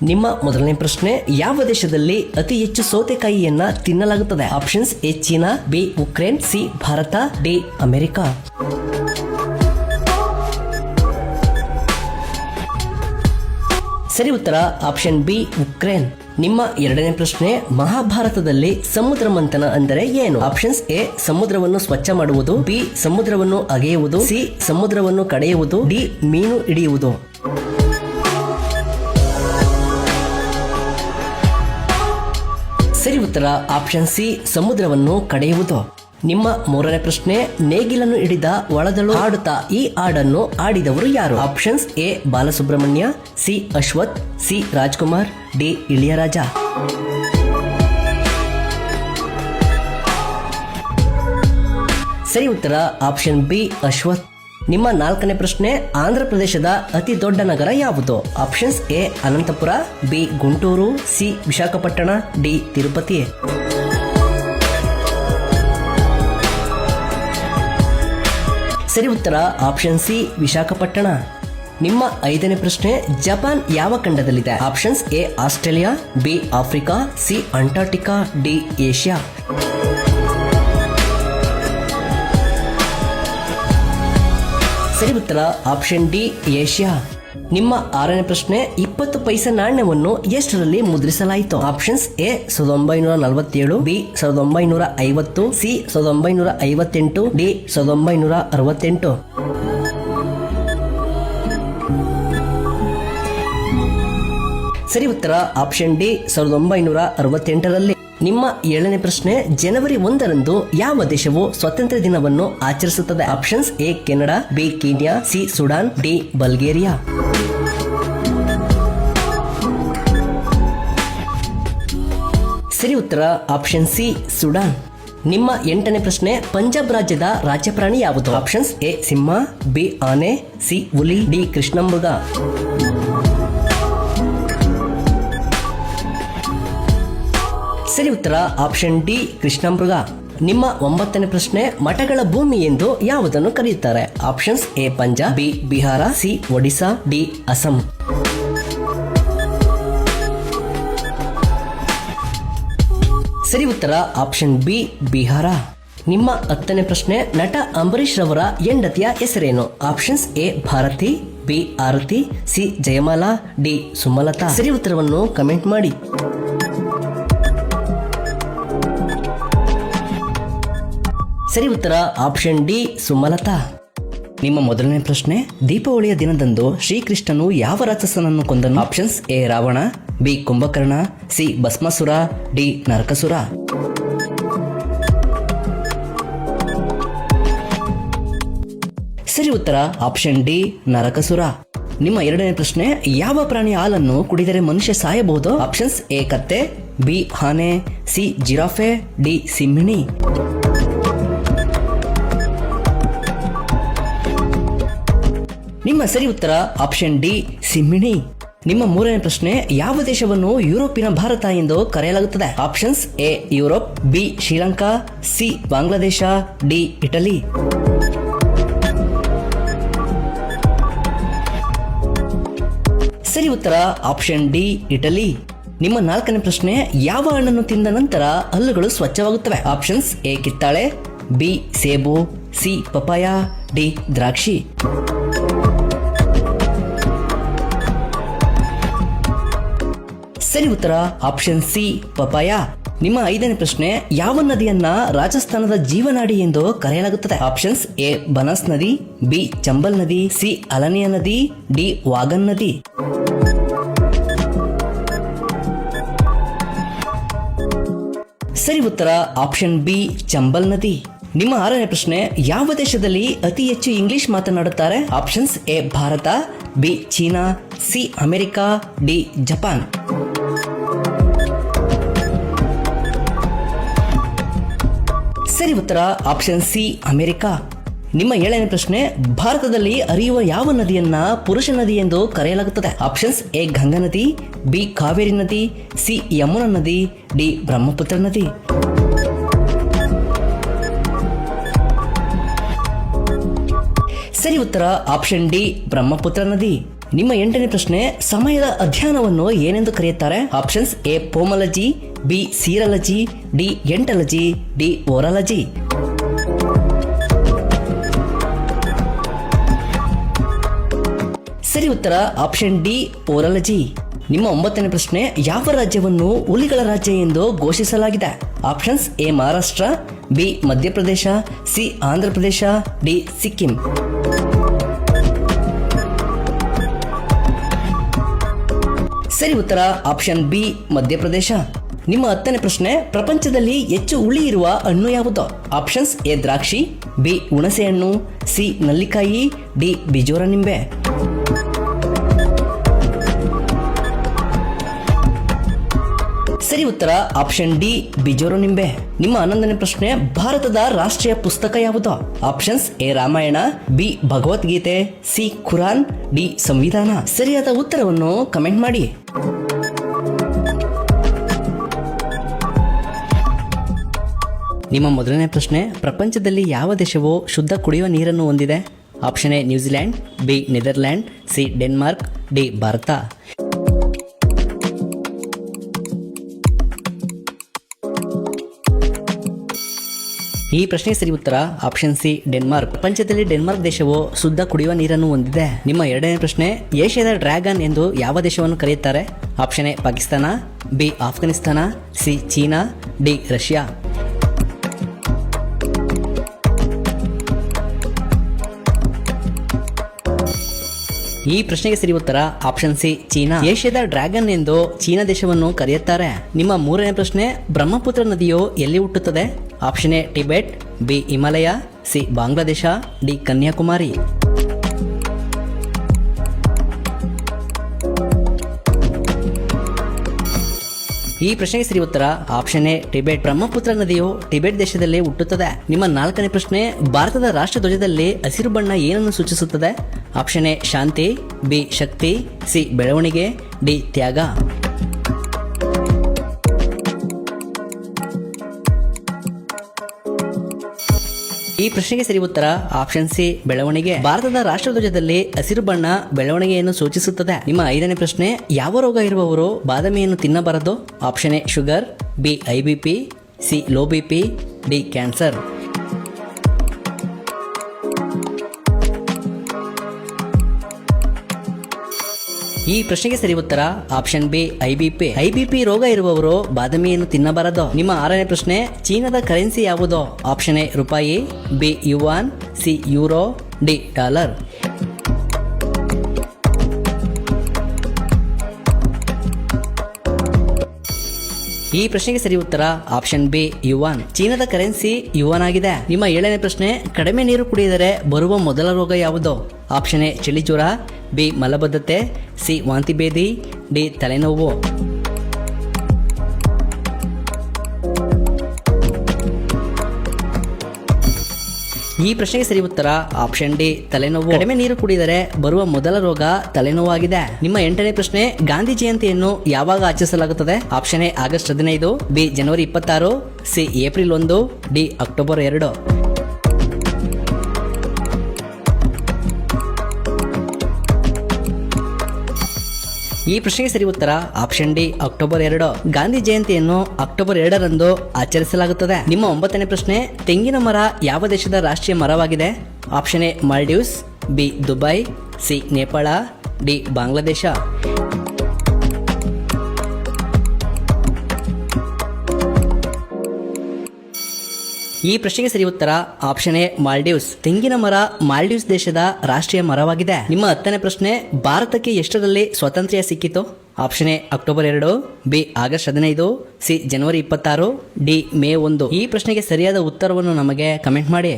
ನಿಮ್ಮ ಮೊದಲನೇ ಪ್ರಶ್ನೆ, ಯಾವ ದೇಶದಲ್ಲಿ ಅತಿ ಹೆಚ್ಚು ಸೌತೆಕಾಯಿಯನ್ನ ತಿನ್ನಲಾಗುತ್ತದೆ? Options A China, B Ukraine, C Bharat, D America. ಸರಿ ಉತ್ತರ ಆಪ್ಷನ್ ಬಿ ಉಕ್ರೇನ್. ನಿಮ್ಮ ಎರಡನೇ ಪ್ರಶ್ನೆ, ಮಹಾಭಾರತದಲ್ಲಿ ಸಮುದ್ರ ಮಂಥನ ಅಂದರೆ ಏನು? ಆಪ್ಷನ್ಸ್ ಎ ಸಮುದ್ರವನ್ನು ಸ್ವಚ್ಛ ಮಾಡುವುದು, ಬಿ ಸಮುದ್ರವನ್ನು ಅಗೆಯುವುದು, ಸಿ ಸಮುದ್ರವನ್ನು ಕಡೆಯುವುದು, ಡಿ ಮೀನು ಹಿಡಿಯುವುದು. ಸರಿ ಉತ್ತರ ಆಪ್ಷನ್ ಸಿ ಸಮುದ್ರವನ್ನು ಕಡೆಯುವುದು. ನಿಮ್ಮ ಮೂರನೇ ಪ್ರಶ್ನೆ, ನೇಗಿಲನ್ನು ಹಿಡಿದ ಒಳದಳು ಹಾಡುತ್ತಾ ಈ ಹಾಡನ್ನು ಆಡಿದವರು ಯಾರು? Options A Balasubrahmanya, C Ashwath, C Rajkumar, D Ilaiyaraaja. ಸರಿ ಉತ್ತರ ಆಪ್ಷನ್ ಬಿ ಅಶ್ವಥ್. ನಿಮ್ಮ ನಾಲ್ಕನೇ ಪ್ರಶ್ನೆ, ಆಂಧ್ರ ಪ್ರದೇಶದ ಅತಿ ದೊಡ್ಡ ನಗರ ಯಾವುದು? Options A Anantapur, B Guntur, C Visakhapatnam, D Tirupati. ಸರಿ ಉತ್ತರ ಆಪ್ಷನ್ ಸಿ ವಿಶಾಖಪಟ್ಟಣ. ನಿಮ್ಮ ಐದನೇ ಪ್ರಶ್ನೆ, ಜಪಾನ್ ಯಾವ ಖಂಡದಲ್ಲಿದೆ? Options A Australia, B Africa, C Antarctica, D Asia. ಸರಿ ಉತ್ತರ ಆಪ್ಷನ್ ಡಿ ಏಷ್ಯಾ. ನಿಮ್ಮ ಆರನೇ ಪ್ರಶ್ನೆ, 20 ಪೈಸೆ ನಾಣ್ಯವನ್ನು ಎಷ್ಟರಲ್ಲಿ ಮುದ್ರಿಸಲಾಯಿತು? Options A 1947, B 1950, C 1958, D 1968. ಸರಿ ಉತ್ತರ ಆಪ್ಷನ್ ಡಿ 1968ರಲ್ಲಿ. ನಿಮ್ಮ ಏಳನೇ ಪ್ರಶ್ನೆ, ಜನವರಿ 1ರಂದು ಯಾವ ದೇಶವು ಸ್ವಾತಂತ್ರ್ಯ ದಿನವನ್ನು ಆಚರಿಸುತ್ತದೆ? Options A Canada, B Kenya, C Sudan, D Bulgaria. ಸರಿ ಉತ್ತರ ಆಪ್ಷನ್ ಸಿ ಸುಡಾನ್. ನಿಮ್ಮ ಎಂಟನೇ ಪ್ರಶ್ನೆ, ಪಂಜಾಬ್ ರಾಜ್ಯದ ರಾಜ್ಯ ಪ್ರಾಣಿ ಯಾವುದು? ಆಪ್ಷನ್ಸ್ ಎ ಸಿಂಹ, ಬಿ ಆನೆ, ಸಿ ಹುಲಿ, ಡಿ ಕೃಷ್ಣಮೃಗ. ಸರಿ ಉತ್ತರ ಆಪ್ಷನ್ ಡಿ ಕೃಷ್ಣಮೃಗ. ನಿಮ್ಮ ಒಂಬತ್ತನೇ ಪ್ರಶ್ನೆ, ಮಠಗಳ ಭೂಮಿ ಎಂದು ಯಾವುದನ್ನು ಕರೆಯುತ್ತಾರೆ? Options A Punjab, B Bihar, C Odisha, D Assam. ಸರಿ ಉತ್ತರ ಆಪ್ಷನ್ ಬಿ ಬಿಹಾರ. ನಿಮ್ಮ ಹತ್ತನೇ ಪ್ರಶ್ನೆ, ನಟ ಅಂಬರೀಶ್ ರವರ ಹೆಂಡತಿಯ ಹೆಸರೇನು? Options A Bharathi, B Aarathi, C Jayamala, D Sumalatha. ಸರಿ ಉತ್ತರವನ್ನು ಕಮೆಂಟ್ ಮಾಡಿ. ಸರಿ ಉತ್ತರ ಆಪ್ಷನ್ ಡಿ ಸುಮಲತಾ. ನಿಮ್ಮ ಮೊದಲನೇ ಪ್ರಶ್ನೆ, ದೀಪಾವಳಿಯ ದಿನದಂದು ಶ್ರೀಕೃಷ್ಣನು ಯಾವ ರಾಕ್ಷಸನನ್ನು ಕೊಂದನು? Options A Ravana, B Kumbhakarna, C Bhasmasura, D Narakasura. ಸರಿ ಉತ್ತರ ಆಪ್ಷನ್ ಡಿ ನರಕಾಸುರ. ನಿಮ್ಮ ಎರಡನೇ ಪ್ರಶ್ನೆ, ಯಾವ ಪ್ರಾಣಿಯ ಹಾಲನ್ನು ಕುಡಿದರೆ ಮನುಷ್ಯ ಸಾಯಬಹುದು? ಆಪ್ಷನ್ಸ್ ಎ ಕತ್ತೆ, ಬಿ ಆನೆ, ಸಿ ಜಿರಾಫೆ, ಡಿ ಸಿಂಹಿಣಿ. ನಿಮ್ಮ ಸರಿ ಉತ್ತರ ಆಪ್ಷನ್ ಡಿ ಸಿಂಹಿಣಿ. ನಿಮ್ಮ ಮೂರನೇ ಪ್ರಶ್ನೆ, ಯಾವ ದೇಶವನ್ನು ಯುರೋಪಿನ ಭಾರತ ಎಂದು ಕರೆಯಲಾಗುತ್ತದೆ? Options A Europe, B Sri Lanka, C Bangladesh, D Italy. ಸರಿ ಉತ್ತರ ಆಪ್ಷನ್ ಡಿ ಇಟಲಿ. ನಿಮ್ಮ ನಾಲ್ಕನೇ ಪ್ರಶ್ನೆ, ಯಾವ ಹಣ್ಣನ್ನು ತಿಂದ ನಂತರ ಹಲ್ಲುಗಳು ಸ್ವಚ್ಛವಾಗುತ್ತವೆ? ಆಪ್ಷನ್ಸ್ ಎ ಕಿತ್ತಾಳೆ, ಬಿ ಸೇಬು, ಸಿ ಪಪಾಯ, ಡಿ ದ್ರಾಕ್ಷಿ. ಸರಿ ಉತ್ತರ ಆಪ್ಷನ್ ಸಿ ಪಪಾಯ. ನಿಮ್ಮ ಐದನೇ ಪ್ರಶ್ನೆ, ಯಾವ ನದಿಯನ್ನ ರಾಜಸ್ಥಾನದ ಜೀವನಾಡಿ ಎಂದು ಕರೆಯಲಾಗುತ್ತದೆ? ಆಪ್ಷನ್ಸ್ ಎ ಬನಾಸ್ ನದಿ, ಬಿ ಚಂಬಲ್ ನದಿ, ಸಿ ಅಲನಿಯಾ ನದಿ, ಡಿ ವಾಗನ್ ನದಿ. ಸರಿ ಉತ್ತರ ಆಪ್ಷನ್ ಬಿ ಚಂಬಲ್ ನದಿ. ನಿಮ್ಮ ಆರನೇ ಪ್ರಶ್ನೆ, ಯಾವ ದೇಶದಲ್ಲಿ ಅತಿ ಹೆಚ್ಚು ಇಂಗ್ಲಿಷ್ ಮಾತನಾಡುತ್ತಾರೆ? Options A Bharat, B China, C America, D Japan. ಸರಿ ಉತ್ತರ ಆಪ್ಷನ್ ಸಿ ಅಮೆರಿಕಾ. ನಿಮ್ಮ ಏಳನೇ ಪ್ರಶ್ನೆ, ಭಾರತದಲ್ಲಿ ಹರಿಯುವ ಯಾವ ನದಿಯನ್ನ ಪುರುಷ ನದಿ ಎಂದು ಕರೆಯಲಾಗುತ್ತದೆ? ಆಪ್ಷನ್ಸ್ ಎ ಗಂಗಾ ನದಿ, ಬಿ ಕಾವೇರಿ ನದಿ, ಸಿ ಯಮುನಾ ನದಿ, ಡಿ ಬ್ರಹ್ಮಪುತ್ರ ನದಿ. ಸರಿ ಉತ್ತರ ಆಪ್ಷನ್ ಡಿ ಬ್ರಹ್ಮಪುತ್ರ ನದಿ. ನಿಮ್ಮ 8ನೇ ಪ್ರಶ್ನೆ, ಸಮಯದ ಅಧ್ಯಯನವನ್ನು ಏನೆಂದು ಕರೆಯುತ್ತಾರೆ? Options A pomology, B serology, D ontology, D horology. ಸರಿ ಉತ್ತರ ಆಪ್ಷನ್ ಡಿ ಓರಾಲಜಿ. ನಿಮ್ಮ 9ನೇ ಪ್ರಶ್ನೆ, ಯಾವ ರಾಜ್ಯವನ್ನು ಹುಲಿಗಳ ರಾಜ್ಯ ಎಂದು ಘೋಷಿಸಲಾಗಿದೆ? Options A Maharashtra, B Madhya Pradesh, C Andhra Pradesh, D Sikkim. ಸರಿ ಉತ್ತರ ಆಪ್ಷನ್ ಬಿ ಮಧ್ಯಪ್ರದೇಶ. ನಿಮ್ಮ 10ನೇ ಪ್ರಶ್ನೆ, ಪ್ರಪಂಚದಲ್ಲಿ ಹೆಚ್ಚು ಹುಳಿ ಇರುವ ಹಣ್ಣು ಯಾವುದು? ಆಪ್ಷನ್ಸ್ ಎ ದ್ರಾಕ್ಷಿ, ಬಿ ಹುಣಸೆ ಹಣ್ಣು, ಸಿ ನಲ್ಲಿಕಾಯಿ, ಡಿ ಬಿಜೋರ ನಿಂಬೆ. ಸರಿ ಉತ್ತರ ಆಪ್ಷನ್ ಡಿ ಬಿಜೋರ ನಿಂಬೆ. ನಿಮ್ಮ 11ನೇ ಪ್ರಶ್ನೆ, ಭಾರತದ ರಾಷ್ಟ್ರೀಯ ಪುಸ್ತಕ ಯಾವುದು? Options A Ramayana, B Bhagavad Gita, C Quran, D ಸಂವಿಧಾನ. ಸರಿಯಾದ ಉತ್ತರವನ್ನು ಕಮೆಂಟ್ ಮಾಡಿ. ನಿಮ್ಮ ಮೊದಲನೇ ಪ್ರಶ್ನೆ, ಪ್ರಪಂಚದಲ್ಲಿ ಯಾವ ದೇಶವು ಶುದ್ಧ ಕುಡಿಯುವ ನೀರನ್ನು ಹೊಂದಿದೆ? Option A New Zealand, B Netherland, C Denmark, D Bharat. ಈ ಪ್ರಶ್ನೆಗೆ ಸರಿ ಉತ್ತರ ಆಪ್ಷನ್ ಸಿ ಡೆನ್ಮಾರ್ಕ್. ಪ್ರಪಂಚದಲ್ಲಿ ಡೆನ್ಮಾರ್ಕ್ ದೇಶವು ಶುದ್ಧ ಕುಡಿಯುವ ನೀರನ್ನು ಹೊಂದಿದೆ. ನಿಮ್ಮ 2ನೇ ಪ್ರಶ್ನೆ, ಏಷ್ಯಾದ ಡ್ರ್ಯಾಗನ್ ಎಂದು ಯಾವ ದೇಶವನ್ನು ಕರೆಯುತ್ತಾರೆ? Option A Pakistan, B Afghanistan, C China, D Russia. ಈ ಪ್ರಶ್ನೆಗೆ ಸರಿ ಉತ್ತರ ಆಪ್ಷನ್ ಸಿ ಚೀನಾ. ಏಷ್ಯಾದ ಡ್ರ್ಯಾಗನ್ ಎಂದು ಚೀನಾ ದೇಶವನ್ನು ಕರೆಯುತ್ತಾರೆ. ನಿಮ್ಮ 3ನೇ ಪ್ರಶ್ನೆ, ಬ್ರಹ್ಮಪುತ್ರ ನದಿಯು ಎಲ್ಲಿ ಹುಟ್ಟುತ್ತದೆ? Option A Tibet, B Himalaya, C Bangladesh, D Kanyakumari. ಈ ಪ್ರಶ್ನೆಗೆ ಸರಿ ಉತ್ತರ ಆಪ್ಷನ್ ಎ ಟಿಬೆಟ್. ಬ್ರಹ್ಮಪುತ್ರ ನದಿಯು ಟಿಬೆಟ್ ದೇಶದಲ್ಲಿ ಹುಟ್ಟುತ್ತದೆ. ನಿಮ್ಮ 4ನೇ ಪ್ರಶ್ನೆ, ಭಾರತದ ರಾಷ್ಟ್ರ ಧ್ವಜದಲ್ಲಿ ಹಸಿರು ಬಣ್ಣ ಏನನ್ನು ಸೂಚಿಸುತ್ತದೆ? Option A Shanti, B Shakti, C ಬೆಳವಣಿಗೆ, ಡಿ ತ್ಯಾಗ. ಈ ಪ್ರಶ್ನೆಗೆ ಸರಿ ಉತ್ತರ ಆಪ್ಷನ್ ಸಿ ಬೆಳವಣಿಗೆ. ಭಾರತದ ರಾಷ್ಟ್ರಧ್ವಜದಲ್ಲಿ ಹಸಿರು ಬಣ್ಣ ಬೆಳವಣಿಗೆಯನ್ನು ಸೂಚಿಸುತ್ತದೆ. ನಿಮ್ಮ 5ನೇ ಪ್ರಶ್ನೆ, ಯಾವ ರೋಗ ಇರುವವರು ಬಾದಾಮಿಯನ್ನು ತಿನ್ನಬಾರದು? Option A sugar, B IBP, C low BP, D cancer. ಈ ಪ್ರಶ್ನೆಗೆ ಸರಿ ಉತ್ತರ ಆಪ್ಷನ್ ಬಿ IBP ರೋಗ ಇರುವವರು ಬಾದಾಮಿಯನ್ನು ತಿನ್ನಬಾರದು. ನಿಮ್ಮ 6ನೇ ಪ್ರಶ್ನೆ, ಚೀನಾದ ಕರೆನ್ಸಿ ಯಾವುದು? ಆಪ್ಷನ್ ಎ ರೂಪಾಯಿ, B yuan, C euro, D dollar. ಈ ಪ್ರಶ್ನೆಗೆ ಸರಿ ಉತ್ತರ ಆಪ್ಷನ್ ಬಿ ಯುವಾನ್. ಚೀನಾದ ಕರೆನ್ಸಿ ಯುವಾನ್ ಆಗಿದೆ. ನಿಮ್ಮ 7ನೇ ಪ್ರಶ್ನೆ, ಕಡಿಮೆ ನೀರು ಕುಡಿದರೆ ಬರುವ ಮೊದಲ ರೋಗ ಯಾವುದು? ಆಪ್ಷನ್ ಎ ಚಳಿ ಜ್ವರ, ಬಿ ಮಲಬದ್ಧತೆ, ಸಿ ವಾಂತಿ ಭೇದಿ, ಡಿ ತಲೆನೋವು. ಈ ಪ್ರಶ್ನೆಗೆ ಸರಿ ಉತ್ತರ ಆಪ್ಷನ್ ಡಿ ತಲೆನೋವು. ಕಡಿಮೆ ನೀರು ಕುಡಿದರೆ ಬರುವ ಮೊದಲ ರೋಗ ತಲೆನೋವಾಗಿದೆ. ನಿಮ್ಮ 8ನೇ ಪ್ರಶ್ನೆ, ಗಾಂಧಿ ಜಯಂತಿಯನ್ನು ಯಾವಾಗ ಆಚರಿಸಲಾಗುತ್ತದೆ? Option A August 15, B January 26, C April 1, D October 2. ಈ ಪ್ರಶ್ನೆಗೆ ಸರಿ ಉತ್ತರ ಆಪ್ಷನ್ ಡಿ ಅಕ್ಟೋಬರ್ 2. ಗಾಂಧಿ ಜಯಂತಿಯನ್ನು ಅಕ್ಟೋಬರ್ 2ರಂದು ಆಚರಿಸಲಾಗುತ್ತದೆ. ನಿಮ್ಮ 9ನೇ ಪ್ರಶ್ನೆ, ತೆಂಗಿನ ಮರ ಯಾವ ದೇಶದ ರಾಷ್ಟ್ರೀಯ ಮರವಾಗಿದೆ? Option A Maldives, B Dubai, C Nepal, D Bangladesh. ಈ ಪ್ರಶ್ನೆಗೆ ಸರಿ ಉತ್ತರ ಆಪ್ಷನ್ ಎ ಮಾಲ್ಡೀವ್ಸ್. ತೆಂಗಿನ ಮರ ಮಾಲ್ಡೀವ್ಸ್ ದೇಶದ ರಾಷ್ಟ್ರೀಯ ಮರವಾಗಿದೆ. ನಿಮ್ಮ 10ನೇ ಪ್ರಶ್ನೆ, ಭಾರತಕ್ಕೆ ಎಷ್ಟರಲ್ಲಿ ಸ್ವಾತಂತ್ರ್ಯ ಸಿಕ್ಕಿತು? Option A October 2, B August 15, C January 26, D May 1. ಈ ಪ್ರಶ್ನೆಗೆ ಸರಿಯಾದ ಉತ್ತರವನ್ನು ನಮಗೆ ಕಮೆಂಟ್ ಮಾಡಿ.